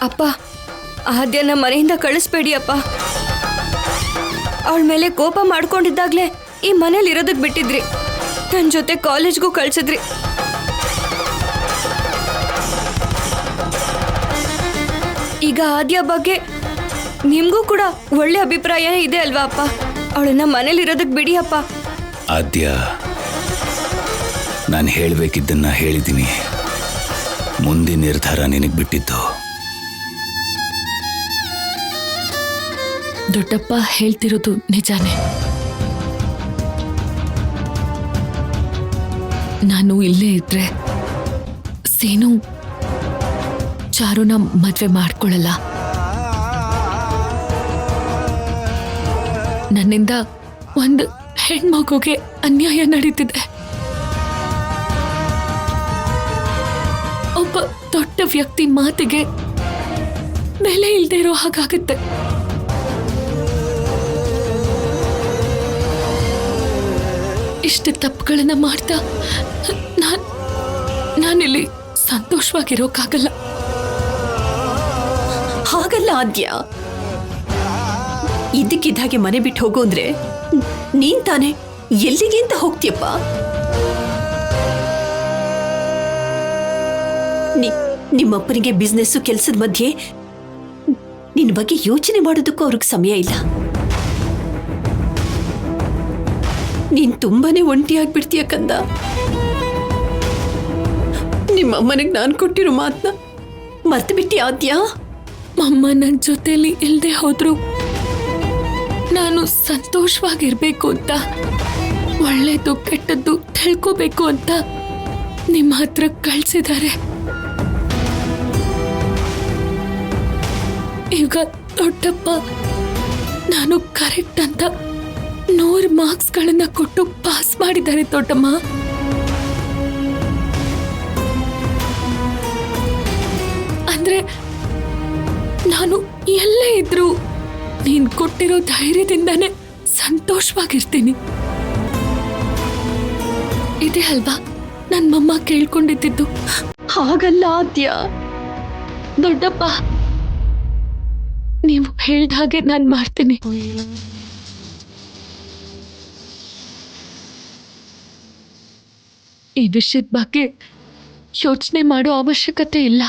ಅಪ್ಪ, ಆದ್ಯನ ಮನೆಯಿಂದ ಕಳಿಸ್ಬೇಡಿ ಅಪ್ಪ. ಅವಳ ಮೇಲೆ ಕೋಪ ಮಾಡ್ಕೊಂಡಿದ್ದಾಗ್ಲೇ ಈ ಮನೇಲಿ ಇರೋದಕ್ಕೆ ಬಿಟ್ಟಿದ್ರಿ. ನನ್ನ ಜೊತೆ ಕಾಲೇಜ್ಗೂ ಕಳ್ಸಿದ್ರಿ. ಈಗ ಆದ್ಯ ಬಗ್ಗೆ ನಿಮ್ಗೂ ಕೂಡ ಒಳ್ಳೆ ಅಭಿಪ್ರಾಯ ಇದೆ ಅಲ್ವಾ ಅಪ್ಪ? ಅವಳನ್ನ ಮನೇಲಿ ಇರೋದಕ್ಕೆ ಬಿಡಿ ಅಪ್ಪ. ಆದ್ಯ, ನಾನು ಹೇಳಬೇಕಿದ್ದನ್ನ ಹೇಳಿದ್ದೀನಿ. ಮುಂದಿನ ನಿರ್ಧಾರ ನಿನಗೆ ಬಿಟ್ಟಿದ್ದು. ದೊಡ್ಡಪ್ಪ ಹೇಳ್ತಿರೋದು ನಿಜಾನೇ. ನಾನು ಇಲ್ಲೇ ಇದ್ರೆ ಸೀನು ಚಾರುನ ಮದ್ವೆ ಮಾಡ್ಕೊಳ್ಳಲ್ಲ. ನನ್ನಿಂದ ಒಂದು ಹೆಣ್ಮಗುಗೆ ಅನ್ಯಾಯ ನಡೀತಿದೆ. ಒಬ್ಬ ದೊಡ್ಡ ವ್ಯಕ್ತಿ ಮಾತಿಗೆ ಬೆಲೆ ಇಲ್ಲದೆ ಇರೋ ಹಾಗಾಗುತ್ತೆ. ಇಷ್ಟು ತಪ್ಪುಗಳನ್ನ ಮಾಡ್ತಾ ನಾನಿಲ್ಲಿ ಸಂತೋಷವಾಗಿರೋಕ್ಕಾಗಲ್ಲ. ಹಾಗಲ್ಲ ಆದ್ಯ, ಇದ್ದಕ್ಕಿದ್ದಾಗೆ ಮನೆ ಬಿಟ್ಟು ಹೋಗು ಅಂದ್ರೆ ನೀನ್ ತಾನೆ ಎಲ್ಲಿಗೆ ಅಂತ ಹೋಗ್ತೀಯಪ್ಪ? ನಿಮ್ಮಪ್ಪನಿಗೆ ಬಿಸ್ನೆಸ್ಸು ಕೆಲಸದ ಮಧ್ಯೆ ನಿನ್ನ ಬಗ್ಗೆ ಯೋಚನೆ ಮಾಡೋದಕ್ಕೂ ಅವ್ರಿಗೆ ಸಮಯ ಇಲ್ಲ. ನೀನ್ ತುಂಬಾನೇ ಒಂಟಿಯಾಗ್ಬಿಡ್ತೀಯ ಕಂದ. ನಿಮ್ಮಮ್ಮನಿಗೆ ನಾನು ಕೊಟ್ಟಿರೋ ಮಾತನ್ನ ಮರ್ತು ಬಿಟ್ಟಿ ಆದ್ಯಾ? ಅಮ್ಮ ನನ್ನ ಜೊತೆಲಿ ಇಲ್ದೆ ಹೋದ್ರು ನಾನು ಸಂತೋಷವಾಗಿರ್ಬೇಕು ಅಂತ, ಒಳ್ಳೇದು ಕೆಟ್ಟದ್ದು ತಿಳ್ಕೋಬೇಕು ಅಂತ ನಿಮ್ಮ ಹತ್ರ ಕಳ್ಸಿದ್ದಾರೆ. ಈಗ ದೊಡ್ಡಪ್ಪ ನಾನು ಕರೆಕ್ಟ್ ಅಂತ 100 ಮಾರ್ಕ್ಸ್ಗಳನ್ನ ಕೊಟ್ಟು ಪಾಸ್ ಮಾಡಿದ್ದಾರೆ ದೊಡ್ಡಮ್ಮ. ಅಂದ್ರೆ ನಾನು ಎಲ್ಲೇ ಇದ್ರು ನೀನ್ ಕೊಟ್ಟಿರೋ ಧೈರ್ಯದಿಂದಾನೇ ಸಂತೋಷವಾಗಿರ್ತೀನಿ. ಇದೆ ಅಲ್ವಾ ನನ್ನ ಮಮ್ಮ ಕೇಳ್ಕೊಂಡಿದ್ದು? ಹಾಗಲ್ಲ ಆದ್ಯ. ದೊಡ್ಡಪ್ಪ, ನೀವು ಹೇಳ್ದ ಹಾಗೆ ನಾನು ಮಾಡ್ತೀನಿ. ಈ ವಿಷಯದ ಬಗ್ಗೆ ಯೋಚನೆ ಮಾಡೋ ಅವಶ್ಯಕತೆ ಇಲ್ಲ.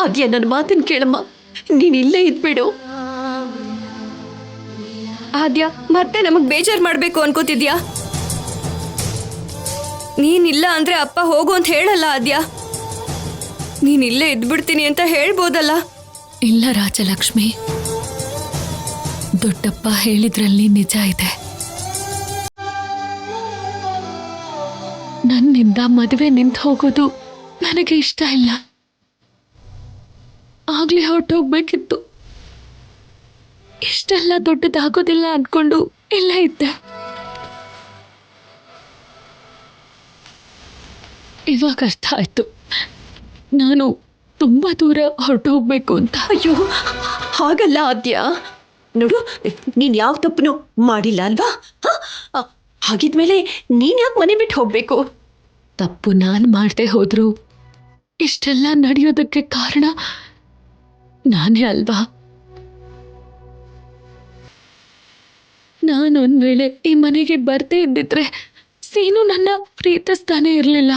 ಆದ್ಯ ನನ್ನ ಮಾತನ್ನು ಕೇಳಮ್ಮ. ನೀನ್ ಇಲ್ಲೇ ಇದ್ಬೇಡು. ಆದ್ಯ, ಮತ್ತೆ ನಮಗ್ ಬೇಜಾರ್ ಮಾಡ್ಬೇಕು ಅನ್ಕೋತಿದ್ಯಾ? ನೀನಿಲ್ಲ ಅಂದ್ರೆ ಅಪ್ಪ ಹೋಗು ಅಂತ ಹೇಳಲ್ಲ ಆದ್ಯ. ನೀನ್ ಇಲ್ಲೇ ಇದ್ಬಿಡ್ತೀನಿ ಅಂತ ಹೇಳ್ಬೋದಲ್ಲ. ಇಲ್ಲ ರಾಜಲಕ್ಷ್ಮಿ, ದೊಡ್ಡಪ್ಪ ಹೇಳಿದ್ರಲ್ಲಿ ನಿಜ ಇದೆ. ನನ್ನಿಂದ ಮದುವೆ ನಿಂತು ಹೋಗೋದು ನನಗೆ ಇಷ್ಟ ಇಲ್ಲ. ಆಗ್ಲೇ ಹೊರಟೋಗ್ಬೇಕಿತ್ತು. ಇಷ್ಟೆಲ್ಲ ದೊಡ್ಡದಾಗೋದಿಲ್ಲ ಅನ್ಕೊಂಡು ಇಲ್ಲ ಇದ್ದೆ. ಇವಾಗ ಅರ್ಥ ಆಯ್ತು ನಾನು ತುಂಬಾ ದೂರ ಹೊರಟೋಗ್ಬೇಕು ಅಂತ. ಅಯ್ಯೋ, ಹಾಗಲ್ಲ ಆದ್ಯ. ನೋಡು, ನೀನ್ ಯಾವ ತಪ್ಪನು ಮಾಡಿಲ್ಲ ಅಲ್ವಾ? ಹಾಗಿದ್ಮೇಲೆ ನೀನ್ ಯಾಕೆ ಮನೆ ಬಿಟ್ಟು ಹೋಗ್ಬೇಕು? ತಪ್ಪು ನಾನು ಮಾಡದೆ ಹೋದ್ರು ಇಷ್ಟೆಲ್ಲ ನಡೆಯೋದಕ್ಕೆ ಕಾರಣ ನಾನೇ ಅಲ್ವಾ? ನಾನೊಂದ್ ವೇಳೆ ಈ ಮನೆಗೆ ಬರ್ದೇ ಇದ್ದಿದ್ರೆ ಸೀನು ನನ್ನ ಪ್ರೀತಿಸ್ತಾನೆ ಇರಲಿಲ್ಲ.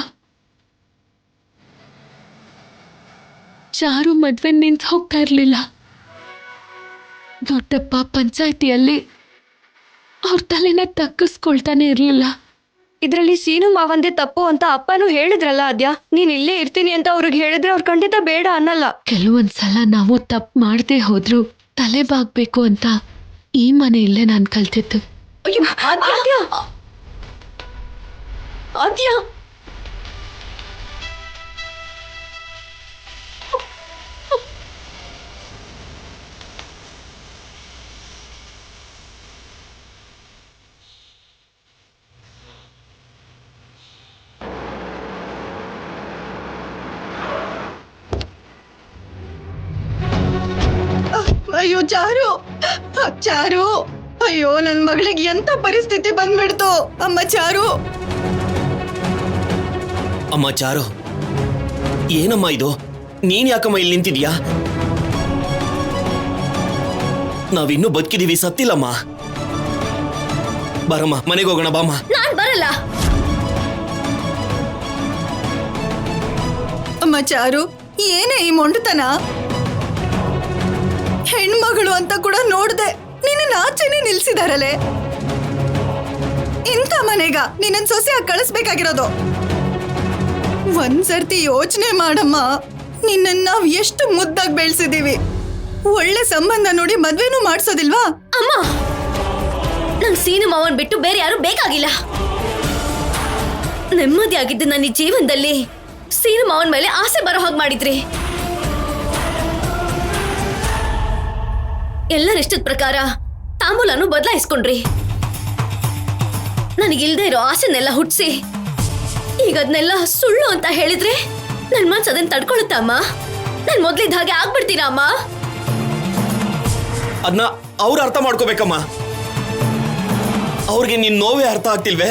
ಚಾರು ಮದ್ವೆ ನಿಂತು ಹೋಗ್ತಾ ಇರಲಿಲ್ಲ. ದೊಡ್ಡಪ್ಪ ಪಂಚಾಯಿತಿಯಲ್ಲಿ ಅವ್ರ ತಲೆನ ತಗ್ಗಿಸ್ಕೊಳ್ತಾನೆ ಇರಲಿಲ್ಲ. ಇದರಲ್ಲಿ ಸೀನು ಮಾವಂದೆ ತಪ್ಪು ಅಂತ ಅಪ್ಪನೂ ಹೇಳಿದ್ರಲ್ಲ ಆದ್ಯ. ನೀನ್ ಇಲ್ಲೇ ಇರ್ತೀನಿ ಅಂತ ಅವ್ರಿಗೆ ಹೇಳಿದ್ರೆ ಅವ್ರು ಖಂಡಿತ ಬೇಡ ಅನ್ನಲ್ಲ. ಕೆಲವೊಂದ್ಸಲ ನಾವು ತಪ್ಪು ಮಾಡದೆ ಹೋದ್ರು ತಲೆ ಬಾಗ್ಬೇಕು ಅಂತ ಈ ಮನೆಯಲ್ಲೇ ನಾನು ಕಲ್ತಿದ್ದು. ಅಯ್ಯೋ ಆದ್ಯ, ಆದ್ಯ, ಅಯ್ಯೋ ಚಾರು, ಚಾರು, ಅಯ್ಯೋ ನನ್ ಮಗಳಿಗೆ ಎಂತ ಪರಿಸ್ಥಿತಿ ಬಂದ್ಬಿಡ್ತು ಅಮ್ಮ ಚಾರು. ಅಮ್ಮ ಚಾರು, ಏನಮ್ಮ ಇದು? ನೀನ್ ಯಾಕಮ್ಮ ಇಲ್ಲಿ ನಿಂತಿದ್ಯಾ? ನಾವಿನ್ನೂ ಬದುಕಿದೀವಿ, ಸತ್ತಿಲ್ಲಮ್ಮ. ಬರಮ್ಮ, ಮನೆಗೆ ಹೋಗೋಣ ಬಾಮ್ಮ. ನಾನ್ ಬರಲ್ಲ. ಅಮ್ಮ ಚಾರು, ಏನೇ ಈ ಮೊಂಡತನ? ಹೆಣ್ಮಗಳು ಅಂತ ಕೂಡ ನೋಡ್ದೆ ನಿನ್ನ ಆಚೆನೆ ನಿಲ್ಸಿದಾರಲೆ. ಇಂಥ ಮನೆಗ ನಿನ್ನ ಸೊಸೆಯಾಗಿ ಕಳಿಸ್ಬೇಕಾಗಿರೋದು. ಒಂದ್ಸರ್ತಿ ಯೋಚನೆ ಮಾಡಮ್ಮ, ನಿನ್ನ ನಾವ್ ಎಷ್ಟು ಮುದ್ದಾಗಿ ಬೆಳೆಸಿದೀವಿ. ಒಳ್ಳೆ ಸಂಬಂಧ ನೋಡಿ ಮದ್ವೆನೂ ಮಾಡ್ಸೋದಿಲ್ವಾ? ಅಮ್ಮ, ನಂಗ್ ಸೀನು ಮಾವನ್ ಬಿಟ್ಟು ಬೇರೆ ಯಾರು ಬೇಕಾಗಿಲ್ಲ. ನೆಮ್ಮದಿ ಆಗಿದ್ದ ನನ್ನ ಈ ಜೀವನದಲ್ಲಿ ಸೀನು ಮಾವನ್ ಮೇಲೆ ಆಸೆ ಬರೋ ಹಾಗೆ ಮಾಡಿದ್ರಿ. ಎಲ್ಲರಿಷ್ಟದ ಪ್ರಕಾರ ತಾಂಬೂಲನು ಬದಲಾಯಿಸ್ಕೊಂಡ್ರಿ. ನನಗಿಲ್ದೇ ಇರೋ ಆಸೆನೆಲ್ಲ ಹುಟ್ಸಿ ಈಗ ಅದನ್ನೆಲ್ಲ ಸುಳ್ಳು ಅಂತ ಹೇಳಿದ್ರೆ ನನ್ ಮನ್ಸು ಅದನ್ನ ತಡ್ಕೊಳುತ್ತಾ ಅಮ್ಮ? ನನ್ ಮೊದ್ಲಿದ್ದ ಹಾಗೆ ಆಗ್ಬಿಡ್ತೀರಾ ಅಮ್ಮ? ಅದನ್ನ ಅವ್ರು ಅರ್ಥ ಮಾಡ್ಕೋಬೇಕಮ್ಮ. ಅವ್ರಿಗೆ ನಿನ್ ನೋವೇ ಅರ್ಥ ಆಗ್ತಿಲ್ವೇ?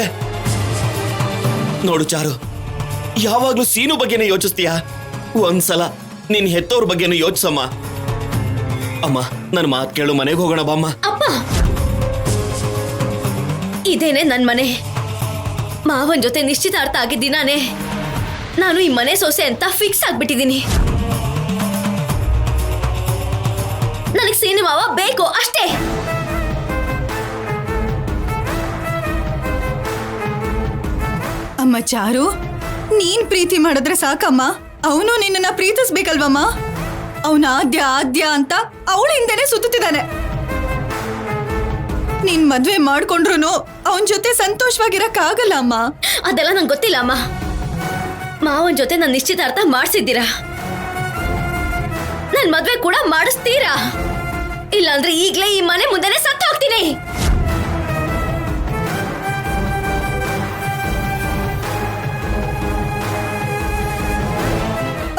ನೋಡು ಚಾರು, ಯಾವಾಗ್ಲೂ ಸೀನು ಬಗ್ಗೆನೇ ಯೋಚಿಸ್ತೀಯಾ? ಒಂದ್ಸಲ ನಿನ್ ಹೆತ್ತವ್ರ ಬಗ್ಗೆನೂ ಯೋಚಿಸಮ್ಮ. ಅಮ್ಮ, ನನ್ನ ಮಾತು ಕೇಳು, ಮನೆಗೆ ಹೋಗೋಣ ಬಾಮ್ಮ. ಅಪ್ಪ, ಇದೇನೆ ನನ್ ಮನೆ. ಮಾವನ್ ಜೊತೆ ನಿಶ್ಚಿತಾರ್ಥ ಆಗಿದ್ದೀನಾನೆ ನಾನು ಈ ಮನೆ ಸೊಸೆ ಅಂತ ಫಿಕ್ಸ್ ಆಗ್ಬಿಟ್ಟಿದ್ದೀನಿ. ನನಗೆ ಸೀನು ಮಾವ ಬೇಕು ಅಷ್ಟೇ. ಅಮ್ಮ ಚಾರು, ನೀನ್ ಪ್ರೀತಿ ಮಾಡಿದ್ರೆ ಸಾಕಮ್ಮ. ಅವನು ನಿನ್ನನ್ನ ಪ್ರೀತಿಸ್ಬೇಕಲ್ವಮ್ಮ? ಅವನ ಆದ್ಯ ಆದ್ಯ ಅಂತ ಅವಳ ಹಿಂದೆನೆ ಸುತ್ತಿದ್ದಾನೆ. ನೀನ್ ಮದ್ವೆ ಮಾಡ್ಕೊಂಡ್ರು ಅವನ್ ಜೊತೆ ಸಂತೋಷವಾಗಿರಕ್ಕಾಗಲ್ಲ ಅಮ್ಮ. ಅದೆಲ್ಲ ನಂಗೆ ಗೊತ್ತಿಲ್ಲ ಅಮ್ಮ. ಮಾವನ್ ಜೊತೆ ನನ್ನ ನಿಶ್ಚಿತಾರ್ಥ ಮಾಡಿಸಿದ್ದೀರಾ, ನನ್ ಮದ್ವೆ ಕೂಡ ಮಾಡಿಸ್ತೀರಾ? ಇಲ್ಲಾಂದ್ರೆ ಈಗ್ಲೇ ಈ ಮನೆ ಮುಂದೆನೆ ಸತ್ತು ಹೋಗ್ತೀನಿ.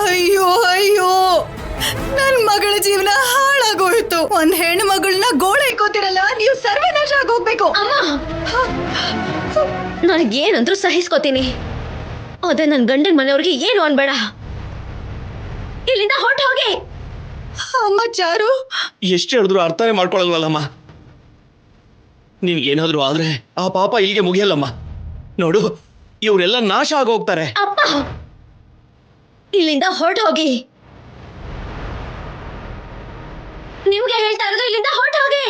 ಅಯ್ಯೋ ಅಯ್ಯೋ, ನನ್ ಮಗಳ ಜೀವನ ಹಾಳಾಗೋಯ್ತು. ಒಂದ್ ಹೆಣ್ಣು ಮಗಳನ್ನ ಗೋಳೈಕೋತಿರಲ್ಲ, ನೀವು ಸರ್ವನಾಶ ಆಗೋಗ್ಬೇಕು. ಅಮ್ಮ, ನನಗೇನಂದ್ರೂ ಸಹಿಸ್ಕೋತೀನಿ. ಅದೇ ನನ್ ಗಂಡನ ಮನೆಯವ್ರಿಗೆ ಏನು ಅನ್ಬೇಡ. ಇಲ್ಲಿಂದ ಹೊರಟು ಹೋಗಿ. ಅಮ್ಮ ಚಾರು, ಎಷ್ಟು ಹೇಳಿದ್ರು ಅರ್ಥನೇ ಮಾಡ್ಕೊಳಲ್ವಲ್ಲಮ್ಮ. ನಿನ್ಗೇನಾದ್ರೂ ಆದ್ರೆ ಆ ಪಾಪ ಇಲ್ಲಿಗೆ ಮುಗಿಯಲ್ಲಮ್ಮ. ನೋಡು, ಇವರೆಲ್ಲ ನಾಶ ಆಗೋಗ್ತಾರೆ. ಅಪ್ಪ, ಇಲ್ಲಿಂದ ಹೊರಟು ಹೋಗಿ. ನಿಮ್ಗೆ ಹೇಳ್ತಾ ಇರೋದು, ಇಲ್ಲಿಂದ ಹೊರಟು ಹೋಗಿ.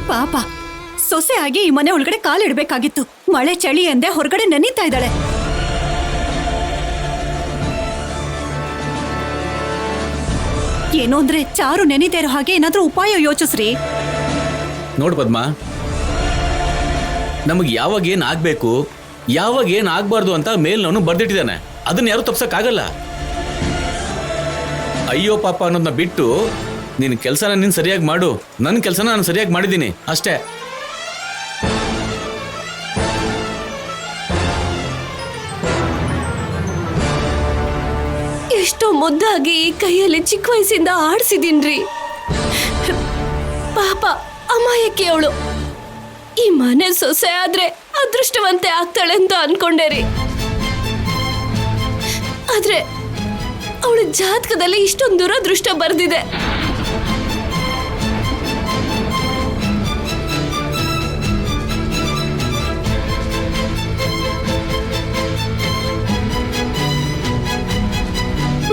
ಪಾಪ, ಸೊಸೆ ಆಗಿ ಈ ಮನೆ ಒಳಗಡೆ ಕಾಲಿಡ್ಬೇಕಾಗಿತ್ತು. ಮಳೆ ಚಳಿ ಎಂದೆ ಹೊರಗಡೆ ನೆನೀತಾ ಇದ್ದಾಳೆ. ಏನು ಅಂದ್ರೆ ಚಾರು ನೆನೀತಾ ಇರೋ ಹಾಗೆ ಏನಾದ್ರೂ ಉಪಾಯ ಯೋಚಿಸ್ರಿ. ನೋಡು ಪದ್ಮ, ನಮಗೆ ಯಾವಾಗ ಏನು ಆಗಬೇಕು ಯಾವಾಗ ಏನು ಆಗಬಾರ್ದು ಅಂತ ಮೇಲ್ನವನು ಬರ್ದಿಟ್ಟಿದ್ದಾನೆ. ಅದನ್ನ ಯಾರು ತಪ್ಸಕ್ಕಾಗಲ್ಲ. ಅಯ್ಯೋ ಪಾಪ ಅನ್ನೋದನ್ನ ಬಿಟ್ಟು ನಿನ್ನ ಕೆಲಸನ ನೀನು ಸರಿಯಾಗಿ ಮಾಡು, ನನ್ನ ಕೆಲಸನ ನಾನು ಸರಿಯಾಗಿ ಮಾಡಿದ್ದೀನಿ ಅಷ್ಟೇ. ಎಷ್ಟೋ ಮುದ್ದಾಗಿ ಈ ಕೈಯಲ್ಲಿ ಚಿಕ್ಕ ವಯಸ್ಸಿಂದ ಆಡ್ಸಿದೀನ್ರಿ. ಪಾಪ ಅಮಾಯಕ್ಕೆ ಅವಳು ಈ ಮನೆ ಸೊಸೆ ಆದ್ರೆ ಅದೃಷ್ಟವಂತೆ ಆಗ್ತಾಳೆ ಅಂತ ಅನ್ಕೊಂಡೆ ರೀ. ಆದ್ರೆ ಅವಳ ಜಾತಕದಲ್ಲಿ ಇಷ್ಟೊಂದು ದುರದೃಷ್ಟ ಬರ್ದಿದೆ.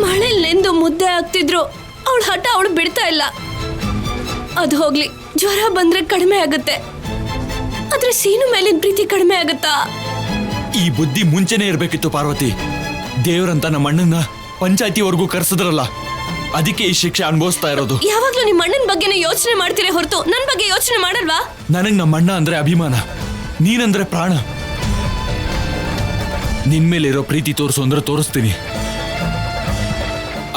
ಮಳೆಲ್ ನೆಂದು ಮುದ್ದೆ ಆಗ್ತಿದ್ರು ಅವಳ ಹಠ ಅವಳು ಬಿಡ್ತಾ ಇಲ್ಲ. ಅದು ಹೋಗ್ಲಿ, ಜ್ವರ ಬಂದ್ರೆ ಕಡಿಮೆ ಆಗುತ್ತೆ, ಆದ್ರೆ ಸೀನು ಮೇಲಿನ ಪ್ರೀತಿ ಕಡಿಮೆ ಆಗುತ್ತಾ? ಈ ಬುದ್ಧಿ ಮುಂಚೆನೆ ಇರ್ಬೇಕಿತ್ತು ಪಾರ್ವತಿ. ದೇವ್ರಂತ ನಮ್ಮ ಅಣ್ಣನ ಪಂಚಾಯತಿವರೆಗೂ ಕರ್ಸಿದ್ರಲ್ಲ, ಅದಕ್ಕೆ ಈ ಶಿಕ್ಷೆ ಅನುಭವಿಸ್ತಾ ಇರೋದು. ಯಾವಾಗ್ಲೂ ನಿಮ್ಮ ಅಣ್ಣನ ಬಗ್ಗೆನೇ ಯೋಚನೆ ಮಾಡ್ತೀರಾ ಹೊರತು ನನ್ನ ಬಗ್ಗೆ ಯೋಚನೆ ಮಾಡಲ್ವಾ? ನನಗ್ ನಮ್ಮ ಅಣ್ಣ ಅಂದ್ರೆ ಅಭಿಮಾನ, ನೀನಂದ್ರೆ ಪ್ರಾಣ. ನಿನ್ ಮೇಲಿರೋ ಪ್ರೀತಿ ತೋರಿಸು ಅಂದ್ರೆ ತೋರಿಸ್ತೀನಿ,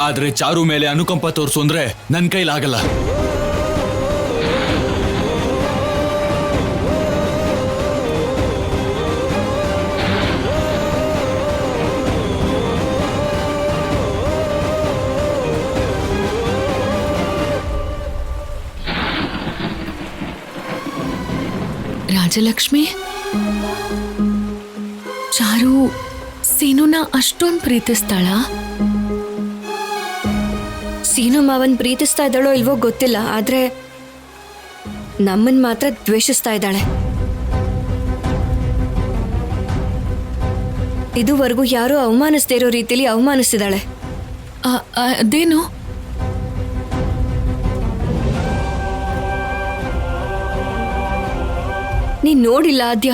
ಆದ್ರೆ ಚಾರು ಮೇಲೆ ಅನುಕಂಪ ತೋರಿಸು ಅಂದ್ರೆ ನನ್ನ ಕೈಲಾಗಲ್ಲ. ರಾಜಲಕ್ಷ್ಮಿ, ಚಾರು ಸೀನುನ ಅಷ್ಟೊಂದು ಪ್ರೀತಿಸ್ತಾಳ? ಸೀನು ಮಾವನ್ ಪ್ರೀತಿಸ್ತಾ ಇದ್ದಾಳೋ ಇಲ್ವೋ ಗೊತ್ತಿಲ್ಲ, ಆದ್ರೆ ನಮ್ಮನ್ ಮಾತ್ರ ದ್ವೇಷಿಸ್ತಾ ಇದ್ದಾಳೆ. ಇದುವರೆಗೂ ಯಾರೂ ಅವಮಾನಿಸದೇ ಇರೋ ರೀತಿಲಿ ಅವಮಾನಿಸಿದಾಳೆ. ಅದೇನು? ನೀನ್ ನೋಡಿಲ್ಲ ಆದ್ಯ,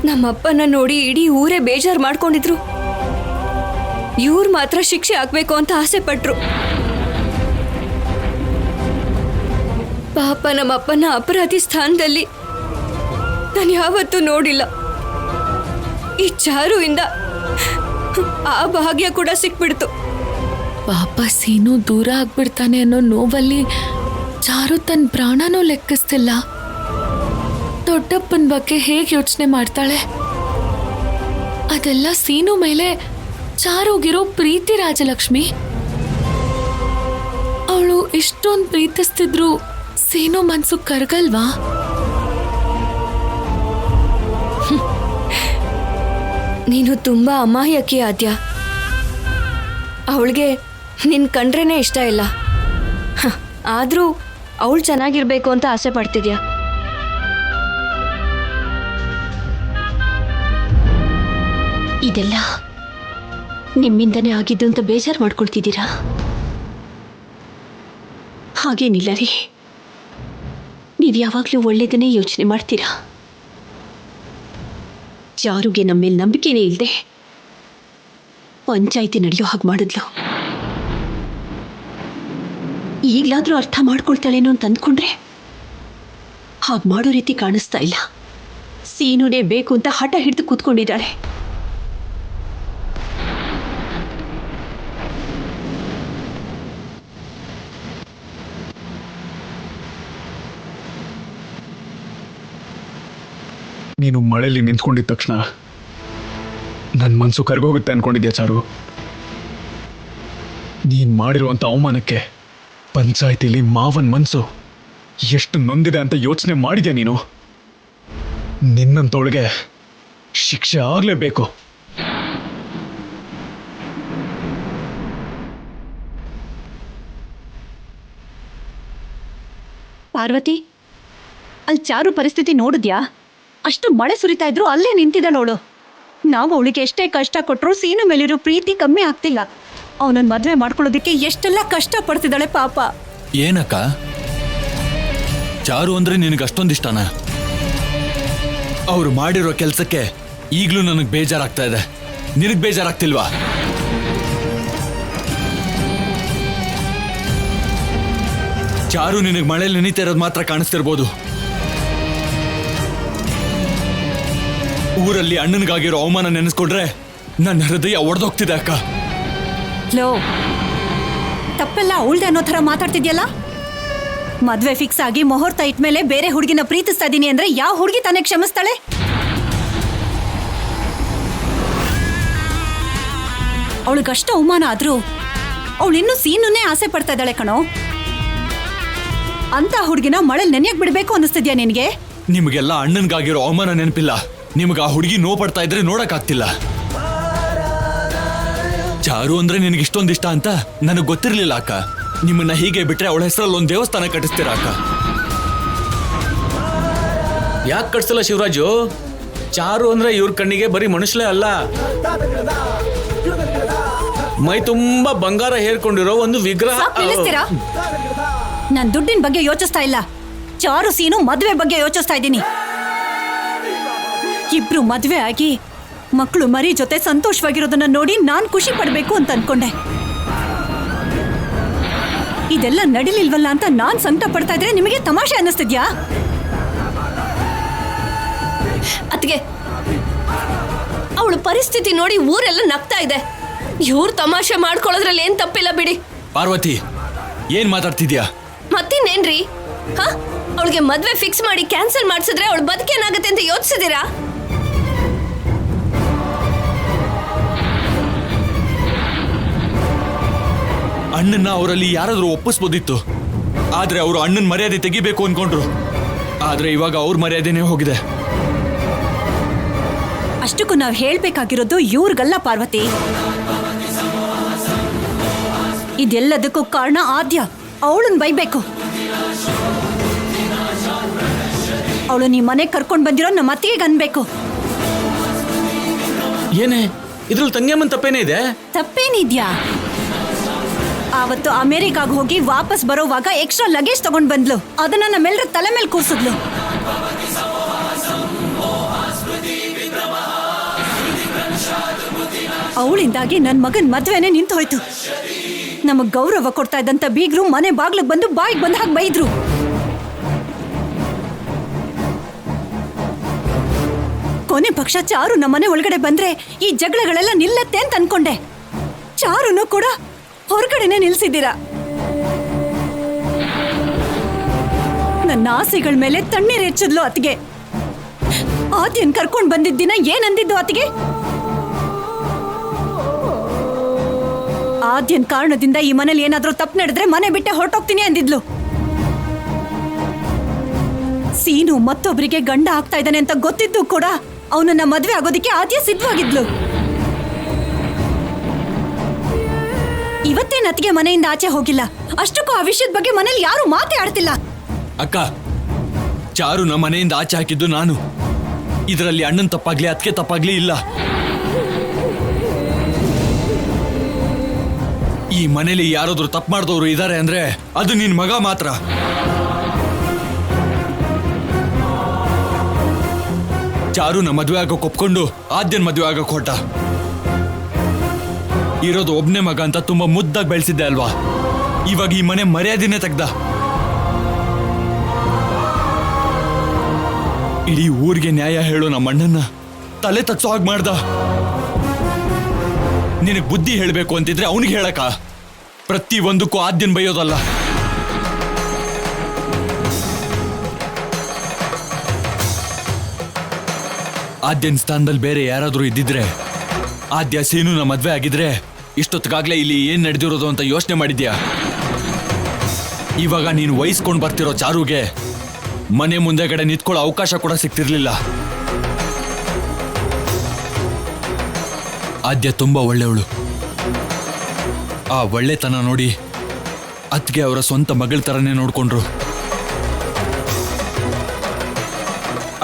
ನಮ್ಮಪ್ಪನ ನೋಡಿ ಇಡೀ ಊರೇ ಬೇಜಾರು ಮಾಡ್ಕೊಂಡಿದ್ರು. ಇವ್ರು ಮಾತ್ರ ಶಿಕ್ಷೆ ಆಗ್ಬೇಕು ಅಂತ ಆಸೆ ಪಟ್ರು. ಪಾಪ ನಮ್ಮಪ್ಪನ ಅಪರಾಧಿ ಸ್ಥಾನದಲ್ಲಿ ನಾನು ಯಾವತ್ತೂ ನೋಡಿಲ್ಲ. ಈ ಚಾರುವಿಂದ ಆ ಭಾಗ್ಯ ಕೂಡ ಸಿಕ್ಬಿಡ್ತು. ಪಾಪ ಸೀನು ದೂರ ಆಗ್ಬಿಡ್ತಾನೆ ಅನ್ನೋ ನೋವಲ್ಲಿ ಚಾರು ತನ್ನ ಪ್ರಾಣನೂ ಲೆಕ್ಕಿಸ್ತಿಲ್ಲ. ದೊಡ್ಡಪ್ಪನ ಬಗ್ಗೆ ಹೇಗೆ ಯೋಚನೆ ಮಾಡ್ತಾಳೆ? ಅದೆಲ್ಲ ಸೀನು ಮೇಲೆ ಚಾರುಗಿರೋ ಪ್ರೀತಿ ರಾಜಲಕ್ಷ್ಮಿ. ಅವಳು ಇಷ್ಟೊಂದು ಪ್ರೀತಿಸ್ತಿದ್ರು ಸೀನು ಮನ್ಸು ಕರಗಲ್ವಾ? ನೀನು ತುಂಬಾ ಅಮಾಯಕಿ ಆದ್ಯ. ಅವಳಿಗೆ ನಿನ್ ಕಂಡ್ರೇನೆ ಇಷ್ಟ ಇಲ್ಲ, ಆದ್ರೂ ಅವಳು ಚೆನ್ನಾಗಿರ್ಬೇಕು ಅಂತ ಆಸೆ ಪಡ್ತಿದ್ಯಾ. ಇದೆಲ್ಲ ನಿಮ್ಮಿಂದನೇ ಆಗಿದ್ದು ಅಂತ ಬೇಜಾರು ಮಾಡ್ಕೊಳ್ತಿದ್ದೀರಾ? ಹಾಗೇನಿಲ್ಲ ರೀ, ನೀವು ಯಾವಾಗಲೂ ಒಳ್ಳೇದನ್ನೇ ಯೋಚನೆ ಮಾಡ್ತೀರಾ. ಚಾರುಗೆ ನಮ್ಮ ಮೇಲೆ ನಂಬಿಕೆನೇ ಇಲ್ಲದೆ ಪಂಚಾಯಿತಿ ನಡೆಯೋ ಹಾಗೆ ಮಾಡಿದ್ಲು. ಈಗಲಾದರೂ ಅರ್ಥ ಮಾಡ್ಕೊಳ್ತಾಳೇನೋ ಅಂತ ಅಂದ್ಕೊಂಡ್ರೆ ಹಾಗೆ ಮಾಡೋ ರೀತಿ ಕಾಣಿಸ್ತಾ ಇಲ್ಲ. ಸೀನುನೇ ಬೇಕು ಅಂತ ಹಠ ಹಿಡಿದು ಕೂತ್ಕೊಂಡಿದ್ದಾಳೆ. ನೀನು ಮಳೆಯಲ್ಲಿ ನಿಂತ್ಕೊಂಡಿದ್ದ ತಕ್ಷಣ ನನ್ನ ಮನಸ್ಸು ಕರ್ಗೋಗುತ್ತೆ ಅನ್ಕೊಂಡಿದ್ಯಾ ಚಾರು? ನೀನು ಮಾಡಿರುವಂಥ ಅವಮಾನಕ್ಕೆ ಪಂಚಾಯಿತಿಲಿ ಮಾವನ ಮನಸ್ಸು ಎಷ್ಟು ನೊಂದಿದೆ ಅಂತ ಯೋಚನೆ ಮಾಡಿದ್ಯಾ ನೀನು? ನಿನ್ನಂತೊಳಗೆ ಶಿಕ್ಷೆ ಆಗಲೇಬೇಕು. ಪಾರ್ವತಿ, ಅಲ್ಲಿ ಚಾರು ಪರಿಸ್ಥಿತಿ ನೋಡಿದ್ಯಾ? ಅಷ್ಟು ಮಳೆ ಸುರಿತಾ ಇದ್ರು ಅಲ್ಲೇ ನಿಂತಿದ್ದಾಳವಳು. ನಾವು ಅವಳಿಗೆ ಎಷ್ಟೇ ಕಷ್ಟ ಕೊಟ್ಟರು ಸೀನು ಮೇಲಿರೋ ಪ್ರೀತಿ ಕಮ್ಮಿ ಆಗ್ತಿಲ್ಲ. ಅವನನ್ನ ಮದುವೆ ಮಾಡ್ಕೊಳ್ಳೋದಕ್ಕೆ ಎಷ್ಟೆಲ್ಲ ಕಷ್ಟ ಪಡ್ತಿದ್ದಾಳೆ ಪಾಪ. ಏನಕ್ಕ, ಚಾರು ಅಂದ್ರೆ ನಿನಗೆ ಅಷ್ಟೊಂದಿಷ್ಟನಾ? ಅವ್ರು ಮಾಡಿರೋ ಕೆಲಸಕ್ಕೆ ಈಗಲೂ ನನಗೆ ಬೇಜಾರಾಗ್ತಾ ಇದೆ. ನಿನಗೆ ಬೇಜಾರಾಗ್ತಿಲ್ವಾ? ಚಾರು ನಿನಗೆ ಮಳೆಯಲ್ಲಿ ನೆನೀತಾ ಇರೋದು ಮಾತ್ರ ಕಾಣಿಸ್ತಿರ್ಬೋದು, ಊರಲ್ಲಿ ಅಣ್ಣನಿಗಾಗಿರೋ ಅವಮಾನ ನೆನೆಸ್ಕೊಂಡ್ರೆ ನನ್ನ ಹೃದಯ ಒಡೆದೋಗ್ತಿದೆ ಅಕ್ಕ. ಲೋ, ತಪ್ಪೆಲ್ಲ ಅವಳ್ದೆ ಅನ್ನೋ ಥರ ಮಾತಾಡ್ತಿದ್ಯಲ್ಲ. ಮದ್ವೆ ಫಿಕ್ಸ್ ಆಗಿ ಮುಹೂರ್ತ ಇಟ್ಮೇಲೆ ಬೇರೆ ಹುಡುಗಿನ ಪ್ರೀತಿಸ್ತಾ ಇದೀನಿ ಅಂದ್ರೆ ಯಾವ ಹುಡುಗಿ ತಾನೇ ಕ್ಷಮಿಸ್ತಾಳೆ? ಅವಳಿಗಷ್ಟು ಅವಮಾನ ಆದ್ರೂ ಅವಳು ಇನ್ನೂ ಸೀನುನೇ ಆಸೆ ಪಡ್ತಾ ಇದ್ದಾಳೆ ಕಣೋ. ಅಂತ ಹುಡುಗಿನ ಮಳೆ ನೆನೆಯಕ್ ಬಿಡ್ಬೇಕು ಅನ್ನಿಸ್ತಿದ್ಯಾ ನಿನ್ಗೆ? ನಿಮಗೆಲ್ಲ ಅಣ್ಣನಿಗಾಗಿರೋ ಅವಮಾನ ನೆನಪಿಲ್ಲ. ನಿಮ್ಗೆ ಆ ಹುಡುಗಿ ನೋವು ಪಡ್ತಾ ಇದ್ರೆ ನೋಡಕ್ಕಾಗ್ತಿಲ್ಲ. ಚಾರು ಅಂದ್ರೆ ನಿನಗೆ ಇಷ್ಟೊಂದು ಇಷ್ಟ ಅಂತ ನನಗೆ ಗೊತ್ತಿರ್ಲಿಲ್ಲ ಅಕ್ಕ. ನಿಮ್ಮನ್ನ ಹೀಗೆ ಬಿಟ್ರೆ ಅವಳ ಹೆಸರಲ್ಲಿ ಒಂದು ದೇವಸ್ಥಾನ ಕಟ್ಟಿಸ್ತೀರಾ ಅಕ್ಕ? ಯಾಕೆ ಕಟ್ಸಲ್ಲ ಶಿವರಾಜು? ಚಾರು ಅಂದ್ರೆ ಇವ್ರ ಕಣ್ಣಿಗೆ ಬರೀ ಮನುಷ್ಯಲೇ ಅಲ್ಲ, ಮೈ ತುಂಬಾ ಬಂಗಾರ ಹೇರ್ಕೊಂಡಿರೋ ಒಂದು ವಿಗ್ರಹ. ಸಾಕ್ ನಿಲ್ಲಿಸ್ತೀರಾ? ನಾನ್ ದುಡ್ಡಿನ ಬಗ್ಗೆ ಯೋಚಿಸ್ತಾ ಇಲ್ಲ. ಚಾರು ಸೀನು ಮದ್ವೆ ಬಗ್ಗೆ ಯೋಚಿಸ್ತಾ ಇದ್ದೀನಿ. ಇಬ್ರು ಮದ್ವೆ ಆಗಿ ಮಕ್ಕಳು ಮರಿ ಜೊತೆ ಸಂತೋಷವಾಗಿರೋದನ್ನ ನೋಡಿ ನಾನ್ ಖುಷಿ ಪಡ್ಬೇಕು ಅಂತ ಅನ್ಕೊಂಡೆ. ಇದೆಲ್ಲ ನಡಿಲಿಲ್ವಲ್ಲ ಅಂತ ನಾನ್ ಸಂಕಟ ಪಡ್ತಾ ಇದ್ರೆ ನಿಮಗೆ ತಮಾಷೆ ಅನ್ನಿಸ್ತಿದ್ಯಾ? ಅತ್ಗೆ, ಅವಳ ಪರಿಸ್ಥಿತಿ ನೋಡಿ ಊರೆಲ್ಲ ನಗ್ತಾ ಇದೆ. ಇವ್ರು ತಮಾಷೆ ಮಾಡ್ಕೊಳ್ಳೋದ್ರಲ್ಲಿ ಏನ್ ತಪ್ಪಿಲ್ಲ ಬಿಡಿ. ಪಾರ್ವತಿ, ಏನ್ ಮಾತಾಡ್ತಿದ್ಯಾ? ಮತ್ತಿನ್ನೇನ್ರಿ? ಹಾ, ಅವಳಿಗೆ ಮದ್ವೆ ಫಿಕ್ಸ್ ಮಾಡಿ ಕ್ಯಾನ್ಸಲ್ ಮಾಡ್ಸಿದ್ರೆ ಅವಳ ಬದುಕೇನಾಗತ್ತೆ ಅಂತ ಯೋಚಿಸಿದೀರಾ? ಅಣ್ಣನ್ನ ಅವರಲ್ಲಿ ಯಾರಾದ್ರೂ ಒಪ್ಪಿಸ್ಬೋದಿತ್ತು. ಆದ್ರೆ ಅವರು ಅಣ್ಣನ ಮರ್ಯಾದೆ ತೆಗಿಬೇಕು ಅನ್ಕೊಂಡ್ರು. ಆದ್ರೆ ಇವಾಗ ಅವ್ರ ಮರ್ಯಾದೆನೇ ಹೋಗಿದೆ. ಅಷ್ಟಕ್ಕೂ ನಾವ್ ಹೇಳ್ಬೇಕಾಗಿರೋದು ಇವ್ರಿಗಲ್ಲ ಪಾರ್ವತಿ. ಇದೆಲ್ಲದಕ್ಕೂ ಕಾರಣ ಆದ್ಯ. ಅವಳನ್ನ ಬೈಬೇಕು. ಅವಳು ನೀ ಮನೆಗೆ ಕರ್ಕೊಂಡ್ ಬಂದಿರೋ ನಮ್ಮ ಅತ್ತಿಗೆ ಅನ್ಬೇಕು. ಏನೇ ಇದ್ರಲ್ಲಿ ತಂಗಿಯಮ್ಮನ್ ತಪ್ಪೇನೇ ಇದೆ? ತಪ್ಪೇನಿದ್ಯಾ? ಆವತ್ತು ಅಮೆರಿಕಾಗ್ ಹೋಗಿ ವಾಪಸ್ ಬರೋವಾಗ ಎಕ್ಸ್ಟ್ರಾ ಲಗೇಜ್ ತಗೊಂಡ್ ಬಂದ್ಲು. ಅದನ್ನ ನಮ್ಮೆಲ್ಲರ ತಲೆ ಮೇಲೆ ಕೂರ್ಸಿದ್ಲು. ಅವಳಿಂದಾಗಿ ನನ್ ಮಗನ್ ಮದ್ವೆನೆ ನಿಂತು ಹೋಯ್ತು. ನಮಗ್ ಗೌರವ ಕೊಡ್ತಾ ಇದ್ದಂತ ಬೀಗ್ರು ಮನೆ ಬಾಗ್ಲಿಗೆ ಬಂದು ಬಾಯಿಗೆ ಬಂದ ಹಾಗೆ ಬೈದ್ರು. ಕೊನೆ ಪಕ್ಷ ಚಾರು ನಮ್ಮನೆ ಒಳಗಡೆ ಬಂದ್ರೆ ಈ ಜಗಳಗಳೆಲ್ಲ ನಿಲ್ಲತ್ತೆ ಅಂತ ಅನ್ಕೊಂಡೆ. ಚಾರುನು ಕೂಡ ಹೊರಗಡೆನೆ ನಿಲ್ಸಿದ್ದೀರಾ. ನನ್ನ ಆಸೆಗಳ ಮೇಲೆ ತಣ್ಣೀರ್ ಹೆಚ್ಚಿದ್ಲು ಅತ್ತಿಗೆ. ಆದ್ಯನ್ ಕರ್ಕೊಂಡ್ ಬಂದಿದ್ದ ದಿನ ಏನಂದಿದ್ದು ಅತ್ತಿಗೆ? ಆದ್ಯನ್ ಕಾರಣದಿಂದ ಈ ಮನೇಲಿ ಏನಾದ್ರೂ ತಪ್ಪು ನಡೆದ್ರೆ ಮನೆ ಬಿಟ್ಟೆ ಹೊರಟೋಗ್ತೀನಿ ಅಂದಿದ್ಲು. ಸೀನು ಮತ್ತೊಬ್ಬರಿಗೆ ಗಂಡ ಆಗ್ತಾ ಇದ್ದಾನೆ ಅಂತ ಗೊತ್ತಿದ್ದು ಕೂಡ ಅವನನ್ನ ಮದ್ವೆ ಆಗೋದಿಕ್ಕೆ ಆದ್ಯ ಸಿದ್ಧವಾಗಿದ್ಲು. ಇವತ್ತೇನ್ ಅತ್ತಿಗೆ ಮನೆಯಿಂದ ಆಚೆ ಹೋಗಿಲ್ಲ. ಅಷ್ಟಕ್ಕೂ ಆ ವಿಷಯದ ಬಗ್ಗೆ ಮನೇಲಿ ಯಾರು ಮಾತೇ ಆಡ್ತಿಲ್ಲ. ಅಕ್ಕ, ಚಾರು ನಮ್ಮ ಮನೆಯಿಂದ ಆಚೆ ಹಾಕಿದ್ದು ನಾನು. ಇದರಲ್ಲಿ ಅಣ್ಣನ್ ತಪ್ಪಾಗ್ಲಿ ಅದಕ್ಕೆ ತಪ್ಪಾಗ್ಲಿ ಇಲ್ಲ. ಈ ಮನೇಲಿ ಯಾರಾದ್ರೂ ತಪ್ಪು ಮಾಡಿದವರು ಇದ್ದಾರೆ ಅಂದ್ರೆ ಅದು ನಿನ್ ಮಗ ಮಾತ್ರ. ಚಾರು ನಮ್ಮ ಮದುವೆ ಆಗೋಕ್ ಒಪ್ಕೊಂಡು ಆದ್ಯನ್ ಮದುವೆ ಆಗೋಕ್ ಹೊರಟ. ಇರೋದು ಒಬ್ನೇ ಮಗ ಅಂತ ತುಂಬಾ ಮುದ್ದಾಗಿ ಬೆಳೆಸಿದ್ದೆ ಅಲ್ವಾ? ಇವಾಗ ಈ ಮನೆ ಮರ್ಯಾದೆನೇ ತೆಗ್ದ. ಇಡೀ ಊರಿಗೆ ನ್ಯಾಯ ಹೇಳೋ ನಮ್ಮ ಅಣ್ಣನ್ನ ತಲೆ ತಚ್ಚೋ ಹಾಗೆ ಮಾಡ್ದ. ನಿನಗ್ ಬುದ್ಧಿ ಹೇಳ್ಬೇಕು ಅಂತಿದ್ರೆ ಅವನಿಗೆ ಹೇಳಕ, ಪ್ರತಿ ಒಂದಕ್ಕೂ ಆದ್ಯನ್ ಬೈಯೋದಲ್ಲ. ಆದ್ಯನ್ ಸ್ಥಾನದಲ್ಲಿ ಬೇರೆ ಯಾರಾದ್ರೂ ಇದ್ದಿದ್ರೆ, ಆದ್ಯ ಸೀನುನ ಮದ್ವೆ ಆಗಿದ್ರೆ ಇಷ್ಟೊತ್ತಿಗಾಗ್ಲೇ ಇಲ್ಲಿ ಏನ್ ನಡೆದಿರೋದು ಅಂತ ಯೋಚನೆ ಮಾಡಿದ್ಯಾ? ಇವಾಗ ನೀನು ವಹಿಸ್ಕೊಂಡು ಬರ್ತಿರೋ ಚಾರುಗೆ ಮನೆ ಮುಂದೆಗಡೆ ನಿಂತ್ಕೊಳ್ಳೋ ಅವಕಾಶ ಕೂಡ ಸಿಗ್ತಿರ್ಲಿಲ್ಲ. ಆದ್ಯ ತುಂಬಾ ಒಳ್ಳೆಯವಳು. ಆ ಒಳ್ಳೆತನ ನೋಡಿ ಅತ್ಗೆ ಅವರ ಸ್ವಂತ ಮಗಳ ತರನೇ ನೋಡ್ಕೊಂಡ್ರು.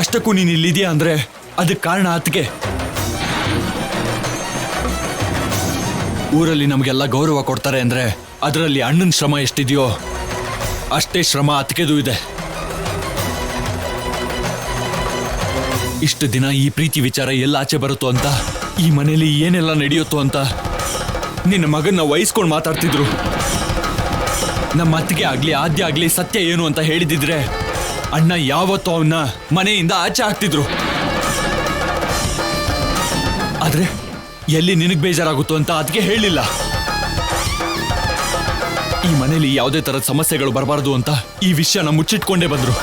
ಅಷ್ಟಕ್ಕೂ ನೀನು ಇಲ್ಲಿದ್ಯಾ ಅಂದ್ರೆ ಅದಕ್ಕೆ ಕಾರಣ ಅತ್ಗೆ. ಊರಲ್ಲಿ ನಮಗೆಲ್ಲ ಗೌರವ ಕೊಡ್ತಾರೆ ಅಂದ್ರೆ ಅದರಲ್ಲಿ ಅಣ್ಣನ ಶ್ರಮ ಎಷ್ಟಿದೆಯೋ ಅಷ್ಟೇ ಶ್ರಮ ಅತ್ಗೆದು ಇದೆ. ಇಷ್ಟು ದಿನ ಈ ಪ್ರೀತಿ ವಿಚಾರ ಎಲ್ಲ ಆಚೆ ಬರುತ್ತೋ ಅಂತ, ಈ ಮನೇಲಿ ಏನೆಲ್ಲ ನಡೆಯುತ್ತೋ ಅಂತ ನಿನ್ನ ಮಗನ್ನ ವಹಿಸ್ಕೊಂಡು ಮಾತಾಡ್ತಿದ್ರು. ನಮ್ಮ ಅತ್ತಿಗೆ ಆಗ್ಲಿ ಆದ್ಯ ಆಗ್ಲಿ ಸತ್ಯ ಏನು ಅಂತ ಹೇಳಿದಿದ್ರೆ ಅಣ್ಣ ಯಾವತ್ತೂ ಅವನ್ನ ಮನೆಯಿಂದ ಆಚೆ ಹಾಕ್ತಿದ್ರು. ಆದ್ರೆ ಎಲ್ಲಿ ನಿನಗ್ ಬೇಜಾರಾಗುತ್ತೋ ಅಂತ ಅದಕ್ಕೆ ಹೇಳಿಲ್ಲ. ಈ ಮನೇಲಿ ಯಾವುದೇ ತರದ ಸಮಸ್ಯೆಗಳು ಬರಬಾರದು ಅಂತ ಈ ವಿಷಯನ ಮುಚ್ಚಿಟ್ಕೊಂಡೇ ಬಂದ್ರು.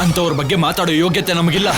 ಅಂತವ್ರ ಬಗ್ಗೆ ಮಾತಾಡೋ ಯೋಗ್ಯತೆ ನಮಗಿಲ್ಲ.